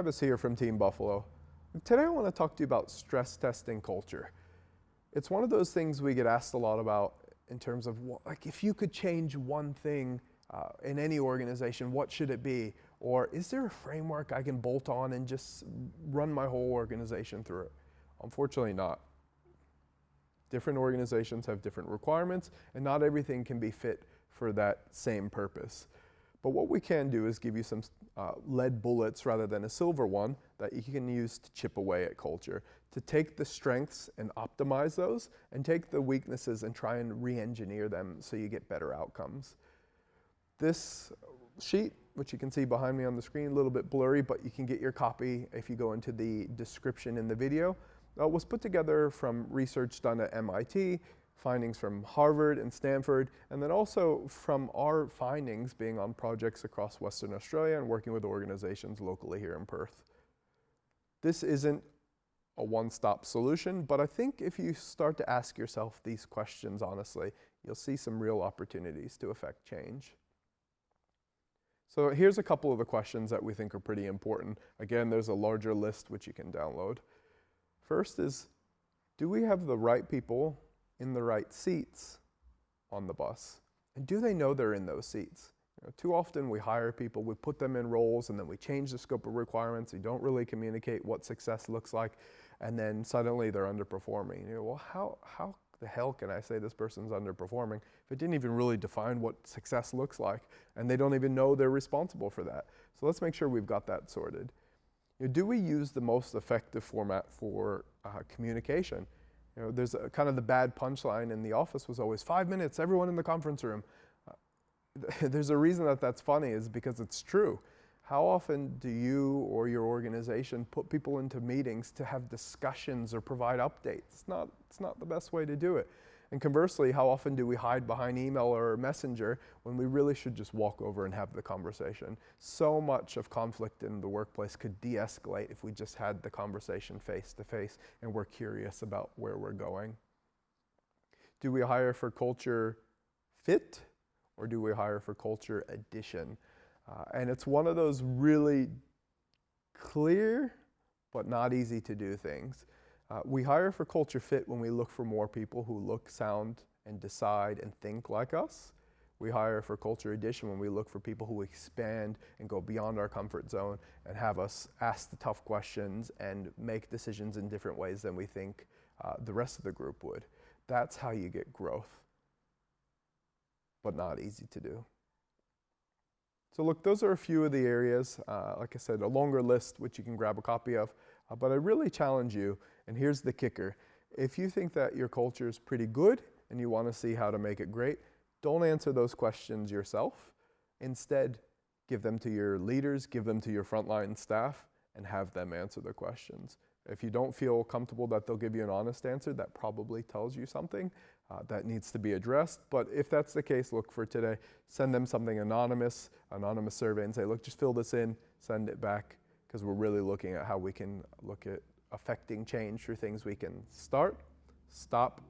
Travis here from Team Buffalo. Today I want to talk to you about stress testing culture. It's one of those things we get asked a lot about in terms of, like, if you could change one thing in any organization, what should it be? Or is there a framework I can bolt on and just run my whole organization through it? Unfortunately not. Different organizations have different requirements, and not everything can be fit for that same purpose. But what we can do is give you some lead bullets rather than a silver one that you can use to chip away at culture, to take the strengths and optimize those, and take the weaknesses and try and re-engineer them so you get better outcomes. This sheet, which you can see behind me on the screen, a little bit blurry, but you can get your copy if you go into the description in the video, was put together from research done at MIT, findings from Harvard and Stanford, and then also from our findings being on projects across Western Australia and working with organizations locally here in Perth. This isn't a one-stop solution, but I think if you start to ask yourself these questions honestly, you'll see some real opportunities to affect change. So here's a couple of the questions that we think are pretty important. Again, there's a larger list which you can download. First is, do we have the right people in the right seats on the bus? And do they know they're in those seats? Too often we hire people, we put them in roles, and then we change the scope of requirements. We don't really communicate what success looks like, and then suddenly they're underperforming. Well, how the hell can I say this person's underperforming if it didn't even really define what success looks like, and they don't even know they're responsible for that? So let's make sure we've got that sorted. Do we use the most effective format for communication? There's kind of the bad punchline in the office was always 5 minutes, everyone in the conference room. There's a reason that that's funny, is because it's true. How often do you or your organization put people into meetings to have discussions or provide updates? It's not the best way to do it. And conversely, how often do we hide behind email or messenger when we really should just walk over and have the conversation? So much of conflict in the workplace could de-escalate if we just had the conversation face to face and we're curious about where we're going. Do we hire for culture fit, or do we hire for culture addition? And it's one of those really clear but not easy to do things. We hire for culture fit when we look for more people who look, sound, and decide and think like us. We hire for culture addition when we look for people who expand and go beyond our comfort zone and have us ask the tough questions and make decisions in different ways than we think the rest of the group would. That's how you get growth, but not easy to do. So look, those are a few of the areas, like I said, a longer list which you can grab a copy of, but I really challenge you, and here's the kicker. If you think that your culture is pretty good and you want to see how to make it great, don't answer those questions yourself. Instead, give them to your leaders, give them to your frontline staff, and have them answer the questions. If you don't feel comfortable that they'll give you an honest answer, that probably tells you something that needs to be addressed. But if that's the case, look, for today, send them something anonymous survey, and say, look, just fill this in, send it back, because we're really looking at how we can look at affecting change through things we can start, stop,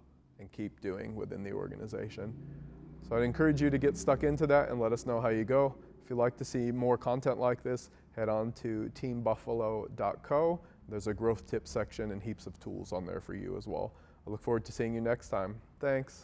and keep doing within the organization. So I'd encourage you to get stuck into that and let us know how you go. If you'd like to see more content like this, head on to teambuffalo.co. There's a growth tips section and heaps of tools on there for you as well. I look forward to seeing you next time. Thanks.